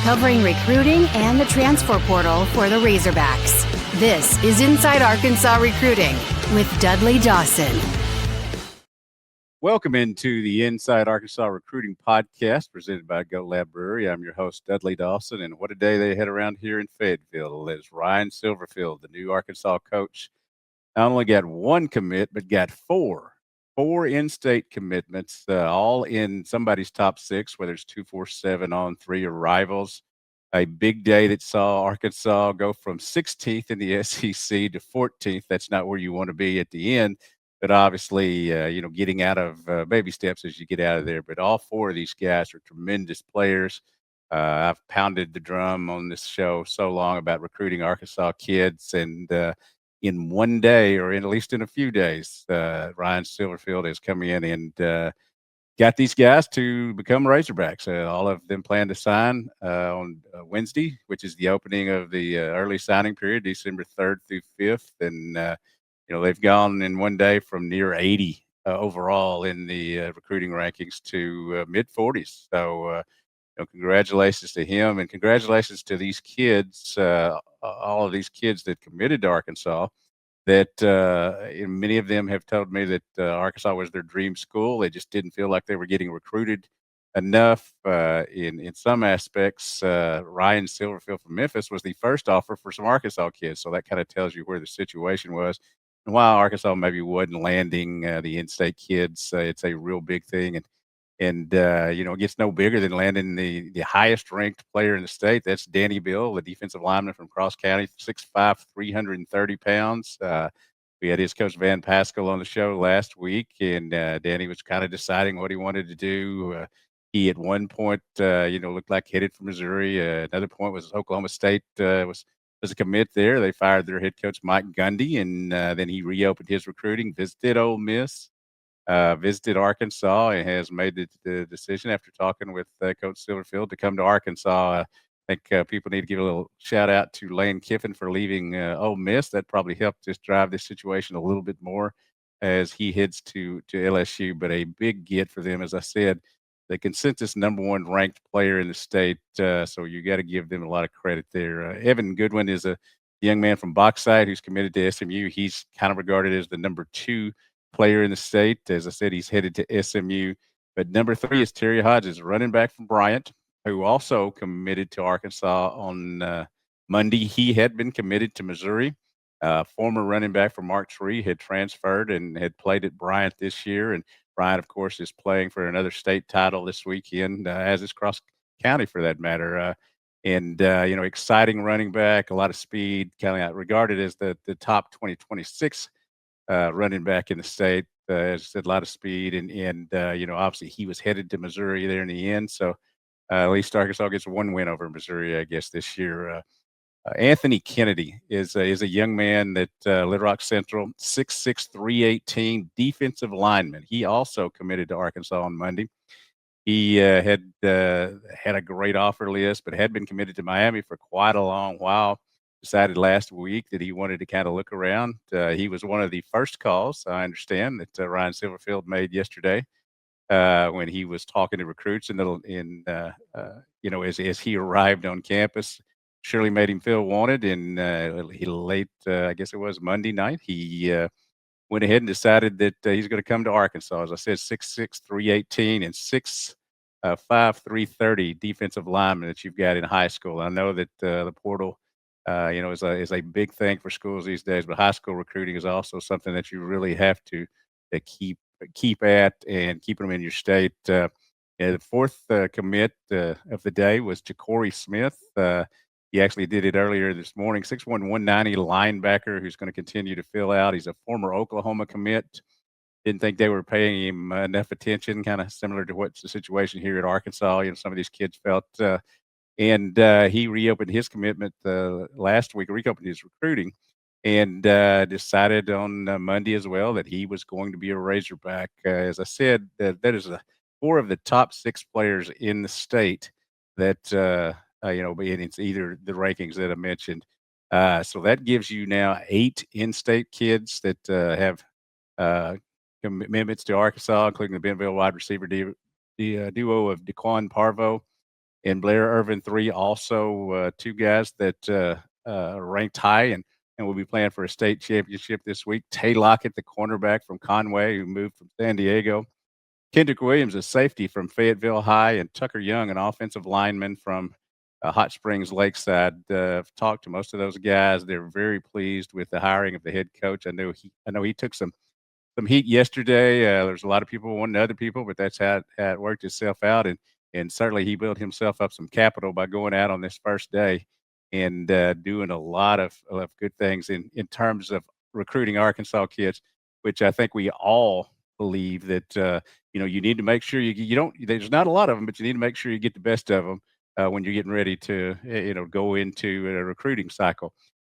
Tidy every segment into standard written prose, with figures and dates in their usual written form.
covering recruiting and the transfer portal for the Razorbacks. This is Inside Arkansas Recruiting with Dudley Dawson. Welcome into the Inside Arkansas Recruiting Podcast presented by Go Lab Brewery. I'm your host, Dudley Dawson, and what a day they had around here in Fayetteville as Ryan Silverfield, the new Arkansas coach, not only got one commit, but got four in-state commitments, all in somebody's top six, whether it's 247 on 3 or rivals. A big day that saw Arkansas go from 16th in the SEC to 14th. That's not where you want to be at the end, but obviously, getting out of baby steps as you get out of there. But all four of these guys are tremendous players. I've pounded the drum on this show so long about recruiting Arkansas kids, and in one day, or at least in a few days, Ryan Silverfield has come in and got these guys to become Razorbacks. All of them plan to sign on Wednesday, which is the opening of the early signing period, December 3rd through 5th. And, they've gone in one day from near 80 overall in the recruiting rankings to mid-40s. So, congratulations to him, and congratulations to these kids, all of these kids that committed to Arkansas. That many of them have told me that Arkansas was their dream school. They just didn't feel like they were getting recruited enough. In some aspects, Ryan Silverfield from Memphis was the first offer for some Arkansas kids. So that kind of tells you where the situation was and why Arkansas maybe wasn't landing the in-state kids. It's a real big thing. And it gets no bigger than landing the highest ranked player in the state. That's Danny Bill, the defensive lineman from Cross County, 6'5", 330 pounds. We had his coach Van Pascal on the show last week, and Danny was kind of deciding what he wanted to do. He at one point, looked like headed for Missouri. Another point was Oklahoma State was a commit there. They fired their head coach Mike Gundy, and then he reopened his recruiting, visited Ole Miss. Visited Arkansas and has made the decision after talking with Coach Silverfield to come to Arkansas. I think people need to give a little shout out to Lane Kiffin for leaving Ole Miss. That probably helped just drive this situation a little bit more as he heads to LSU. But a big get for them, as I said, the consensus number one ranked player in the state. So you got to give them a lot of credit there. Evan Goodwin is a young man from Bauxite who's committed to SMU. He's kind of regarded as the number 2 player in the state. As I said, he's headed to SMU. But number 3 is Terry Hodges, running back from Bryant, who also committed to Arkansas on Monday. He had been committed to Missouri. Former running back from Mark Tree had transferred and had played at Bryant this year. And Bryant, of course, is playing for another state title this weekend, as is Cross County for that matter. Exciting running back, a lot of speed, kind of regarded as the top 2026 running back in the state. As I said, a lot of speed, and obviously he was headed to Missouri there in the end. So at least Arkansas gets one win over Missouri, I guess, this year. Anthony Kennedy is a young man that Little Rock Central, 6'6", 318, defensive lineman. He also committed to Arkansas on Monday. He had a great offer list, but had been committed to Miami for quite a long while. Decided last week that he wanted to kind of look around. He was one of the first calls, I understand, that Ryan Silverfield made yesterday when he was talking to recruits as he arrived on campus. Surely made him feel wanted, and I guess it was Monday night, he went ahead and decided that he's going to come to Arkansas. As I said, 6'6", 318, and 6'5", 330 defensive lineman that you've got in high school. I know that the portal is a big thing for schools these days. But high school recruiting is also something that you really have to keep at and keep them in your state. The fourth commit of the day was Ja'Cory Smith. He actually did it earlier this morning. 6'1", 190 linebacker who's going to continue to fill out. He's a former Oklahoma commit. Didn't think they were paying him enough attention, kind of similar to what's the situation here at Arkansas. Some of these kids felt. And he reopened his commitment last week, reopened his recruiting, and decided on Monday as well that he was going to be a Razorback. As I said, that is 4 of the top 6 players in the state that, and it's either the rankings that I mentioned. So that gives you now 8 in-state kids that have commitments to Arkansas, including the Bentonville wide receiver duo of DeQuan Parvo and Blair Irvin 3 also, two guys that ranked high and will be playing for a state championship this week. Tay Lockett, the cornerback from Conway, who moved from San Diego. Kendrick Williams, a safety from Fayetteville High, and Tucker Young, an offensive lineman from Hot Springs Lakeside. I've talked to most of those guys. They're very pleased with the hiring of the head coach. I know he took some heat yesterday. There's a lot of people wanting other people, but that's how it worked itself out. And certainly he built himself up some capital by going out on this first day and doing a lot of good things in terms of recruiting Arkansas kids, which I think we all believe that you need to make sure you don't. There's not a lot of them, but you need to make sure you get the best of them when you're getting ready to go into a recruiting cycle.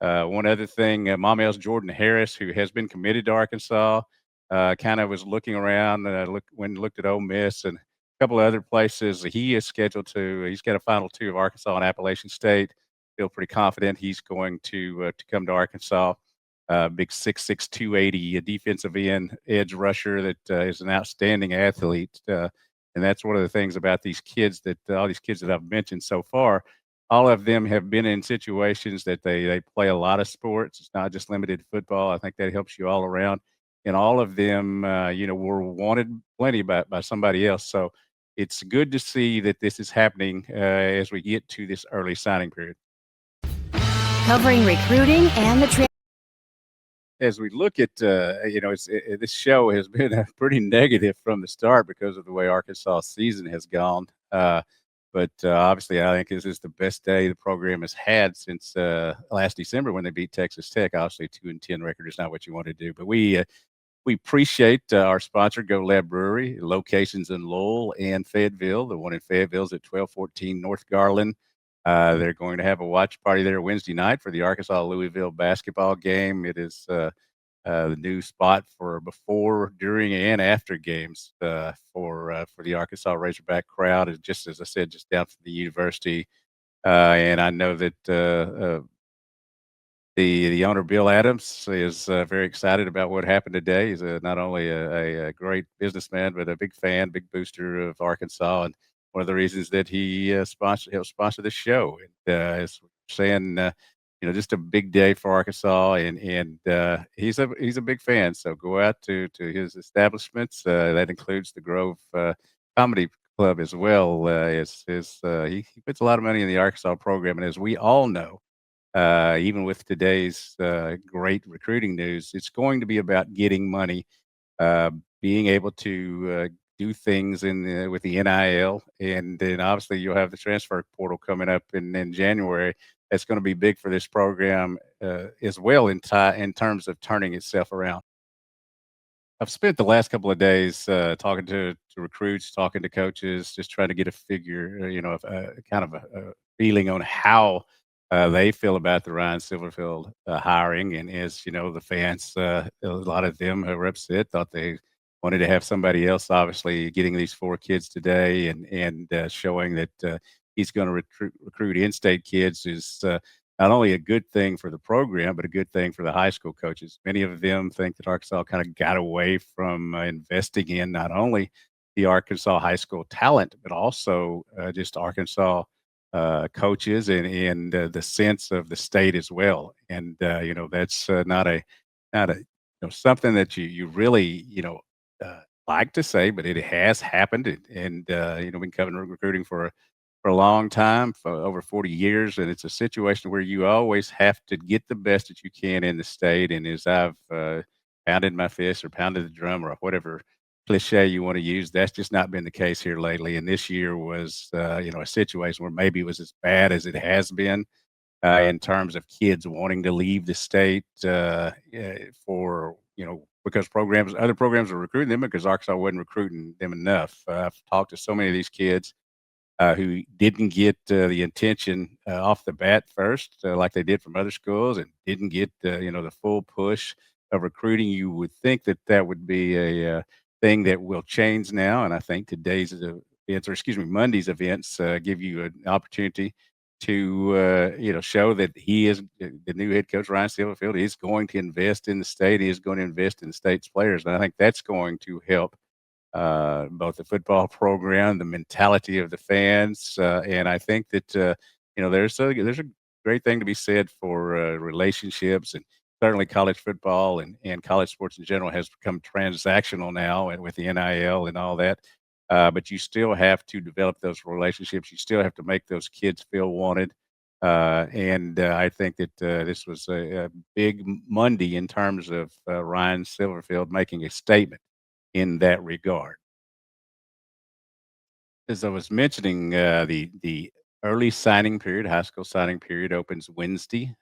One other thing, Mom L's Jordan Harris, who has been committed to Arkansas, kind of was looking around, looked at Ole Miss and a couple of other places. He is scheduled to. He's got a final two of Arkansas and Appalachian State. Feel pretty confident he's going to come to Arkansas. Big 6'6", 280 defensive end edge rusher that is an outstanding athlete. And that's one of the things about these kids that all these kids that I've mentioned so far. All of them have been in situations that they play a lot of sports. It's not just limited to football. I think that helps you all around. And all of them, were wanted plenty by somebody else. So it's good to see that this is happening as we get to this early signing period. Covering recruiting and the As we look at, this show has been pretty negative from the start because of the way Arkansas season has gone. But obviously, I think this is the best day the program has had since last December when they beat Texas Tech. Obviously, 2-10 record is not what you want to do, but we appreciate our sponsor, Go Lab Brewery, locations in Lowell and Fayetteville. The one in Fayetteville is at 1214 North Garland. They're going to have a watch party there Wednesday night for the Arkansas-Louisville basketball game. It is the new spot for before, during, and after games for the Arkansas Razorback crowd. Is just as I said, just down from the university. And I know that the owner, Bill Adams, is very excited about what happened today. He's not only a great businessman, but a big fan, big booster of Arkansas, and one of the reasons that he helped sponsor this show. And as we're saying, just a big day for Arkansas, and he's a big fan. So go out to his establishments. That includes the Grove Comedy Club as well. He puts a lot of money in the Arkansas program, and as we all know. Even with today's great recruiting news, it's going to be about getting money, uh, being able to do things with the NIL, and then obviously you'll have the transfer portal coming up in January. That's going to be big for this program as well in terms of turning itself around. I've spent the last couple of days talking to recruits, talking to coaches, just trying to get a figure, kind of a feeling on how they feel about the Ryan Silverfield hiring. And as you know, the fans, a lot of them who were upset, thought they wanted to have somebody else. Obviously, getting these four kids today and showing that he's going to recruit in-state kids is not only a good thing for the program, but a good thing for the high school coaches. Many of them think that Arkansas kind of got away from investing in not only the Arkansas high school talent, but also just Arkansas coaches and the sense of the state as well. And that's not a something that you really like to say, but it has happened. And been covering recruiting for a long time, for over 40 years, and it's a situation where you always have to get the best that you can in the state. And as I've pounded my fist or pounded the drum or whatever cliche you want to use, that's just not been the case here lately. And this year was, a situation where maybe it was as bad as it has been in terms of kids wanting to leave the state for, because other programs were recruiting them because Arkansas wasn't recruiting them enough. I've talked to so many of these kids who didn't get the attention off the bat first, like they did from other schools, and didn't get the full push of recruiting. You would think that that would be a thing that will change now, and I think today's events, or excuse me, Monday's events, give you an opportunity to show that he is the new head coach, Ryan Silverfield, is going to invest in the state. He is going to invest in the state's players, and I think that's going to help both the football program, the mentality of the fans, and I think that there's a great thing to be said for relationships, and certainly college football and college sports in general has become transactional now, and with the NIL and all that. But you still have to develop those relationships. You still have to make those kids feel wanted. And I think that this was a big Monday in terms of Ryan Silverfield making a statement in that regard. As I was mentioning, the early signing period, high school signing period, opens Wednesday.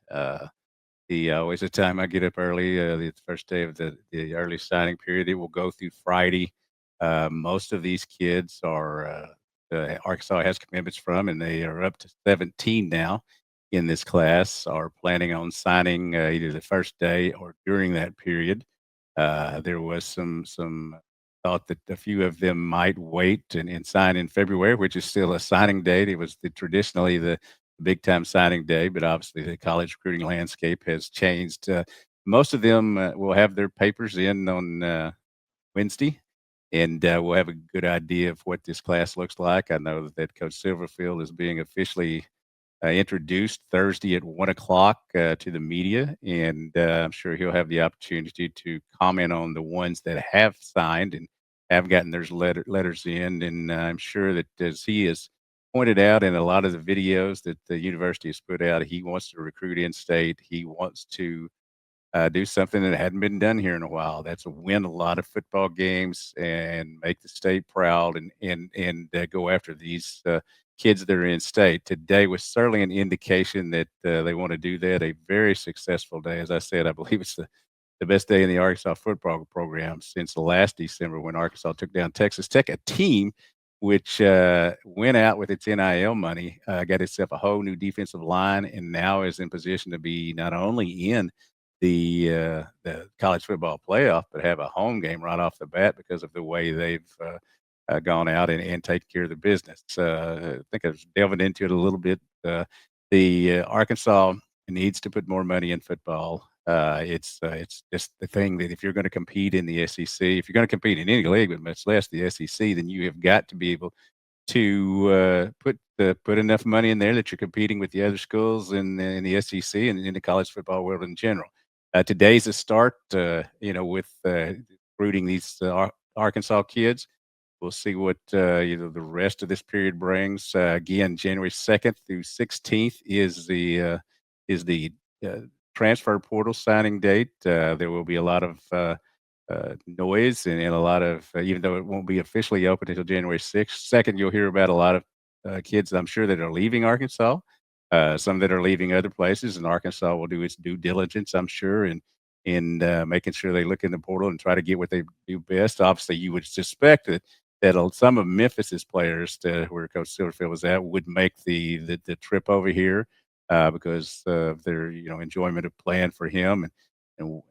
The always the time I get up early, the first day of the early signing period. It will go through Friday. Most of these kids are Arkansas has commitments from, and they are up to 17 now in this class. Are planning on signing either the first day or during that period. There was some thought that a few of them might wait and sign in February, which is still a signing date. It was traditionally the big time signing day, but obviously the college recruiting landscape has changed. Most of them will have their papers in on Wednesday, and we'll have a good idea of what this class looks like. I know that Coach Silverfield is being officially introduced Thursday at 1 o'clock to the media, and I'm sure he'll have the opportunity to comment on the ones that have signed and have gotten their letters in. And I'm sure that as he has pointed out in a lot of the videos that the university has put out, he wants to recruit in state. He wants to do something that hadn't been done here in a while. That's to win a lot of football games and make the state proud and go after these kids that are in state. Today was certainly an indication that they want to do that. A very successful day, as I said. I believe it's the best day in the Arkansas football program since last December when Arkansas took down Texas Tech, a team which went out with its NIL money, got itself a whole new defensive line, and now is in position to be not only in the college football playoff, but have a home game right off the bat because of the way they've gone out and taken care of the business. I think I was delving into it a little bit. The Arkansas needs to put more money in football. It's just the thing that if you're going to compete in the SEC, if you're going to compete in any league, but much less the SEC, then you have got to be able to put enough money in there that you're competing with the other schools in the SEC and in the college football world in general. Today's a start, with recruiting these Arkansas kids. We'll see what the rest of this period brings. Again, January 2nd through 16th is the transfer portal signing date. There will be a lot of noise and a lot of even though it won't be officially open until January 6th, 2nd, you'll hear about a lot of kids I'm sure that are leaving Arkansas, some that are leaving other places, and Arkansas will do its due diligence, I'm sure, and making sure they look in the portal and try to get what they do best. Obviously, you would suspect that some of Memphis's players where Coach Silverfield was at would make the trip over here because of their enjoyment of playing for him.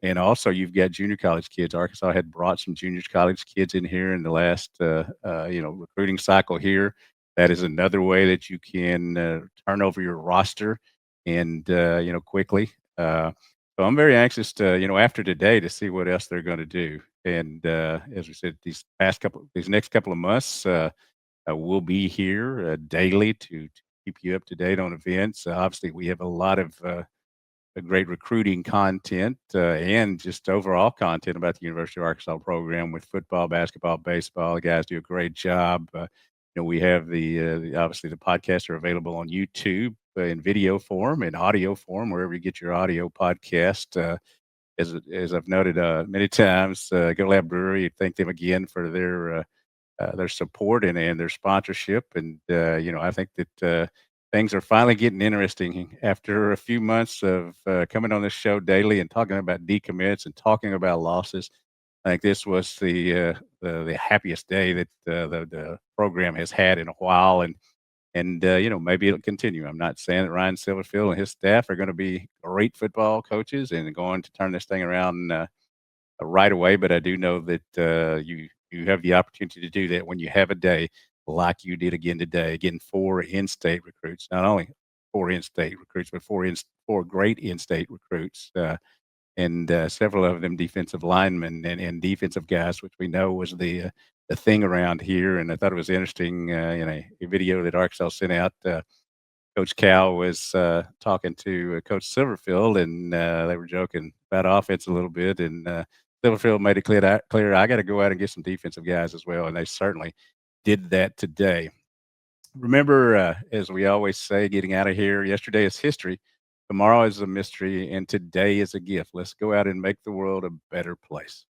And also you've got junior college kids. Arkansas had brought some junior college kids in here in the last recruiting cycle here. That is another way that you can turn over your roster and quickly. So I'm very anxious to after today to see what else they're going to do. And as we said, these next couple of months, we'll be here daily to keep you up to date on events. Obviously, we have a lot of a great recruiting content and just overall content about the University of Arkansas program with football, basketball, baseball. The guys do a great job. We have obviously the podcasts are available on YouTube in video form and audio form wherever you get your audio podcast. As I've noted many times, Go Lab Brewery. Thank them again for their support and their sponsorship. And I think that things are finally getting interesting after a few months of coming on this show daily and talking about decommits and talking about losses. I think this was the happiest day that the program has had in a while, and maybe it'll continue. I'm not saying that Ryan Silverfield and his staff are going to be great football coaches and going to turn this thing around right away, but I do know that you have the opportunity to do that when you have a day like you did again today. Again, 4 in-state recruits, not only 4 in-state recruits, but 4 great in-state recruits, and several of them defensive linemen and defensive guys, which we know was the the thing around here. And I thought it was interesting in a video that Arkansas sent out. Coach Cal was talking to Coach Silverfield, and they were joking about offense a little bit. And Silverfield made it clear I got to go out and get some defensive guys as well, and they certainly did that today. Remember, as we always say, getting out of here, yesterday is history, tomorrow is a mystery, and today is a gift. Let's go out and make the world a better place.